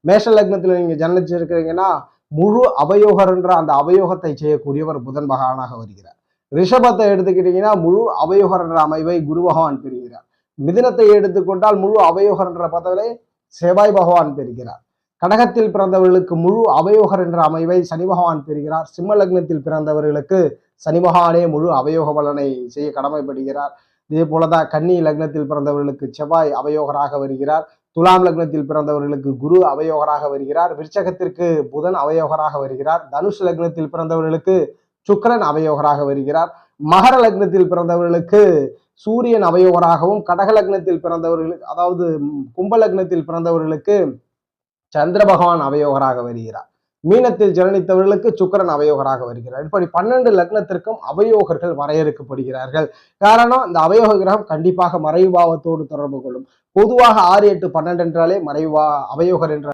மேஷ லக்னத்தில் நீங்க ஜனிச்சிருக்கிறீங்கன்னா முழு அவயோகர் என்ற அந்த அவயோகத்தை செய்யக்கூடியவர் புதன் பகவானாக வருகிறார். ரிஷபத்தை எடுத்துக்கிட்டீங்கன்னா முழு அவயோகர் என்ற அமைவை குரு பகவான் பெறுகிறார். மிதுனத்தை எடுத்துக்கொண்டால் முழு அவயோகர் என்ற பதவியை செவ்வாய் பகவான் பெறுகிறார். கடகத்தில் பிறந்தவர்களுக்கு முழு அவயோகர் என்ற அமைவை சனி பகவான் பெறுகிறார். சிம்ம லக்னத்தில் பிறந்தவர்களுக்கு சனி பகவானே முழு அவயோக பலனை செய்ய கடமைப்படுகிறார். இதே போலதான் கன்னி லக்னத்தில் பிறந்தவர்களுக்கு செவ்வாய் அவயோகராக வருகிறார். துலாம் லக்னத்தில் பிறந்தவர்களுக்கு குரு அவயோகராக வருகிறார். விருச்சகத்திற்கு புதன் அவயோகராக வருகிறார். தனுஷ் லக்னத்தில் பிறந்தவர்களுக்கு சுக்கிரன் அவயோகராக வருகிறார். மகர லக்னத்தில் பிறந்தவர்களுக்கு சூரியன் அவயோகராகவும், கடக லக்னத்தில் பிறந்தவர்களுக்கு அதாவது கும்ப லக்னத்தில் பிறந்தவர்களுக்கு சந்திர பகவான் அவயோகராக வருகிறார். மீனத்தில் ஜனனித்தவர்களுக்கு சுக்கிரன் அவயோகராக வருகிறார். இப்படி 12 லக்னத்திற்கும் அவயோகர்கள் வரையறுக்கப்படுகிறார்கள். காரணம், இந்த அவயோக கிரகம் கண்டிப்பாக மறைவு பாவத்தோடு தொடர்பு கொள்ளும். பொதுவாக 6, 8, 12 என்றாலே மறைவு அவயோகர் என்ற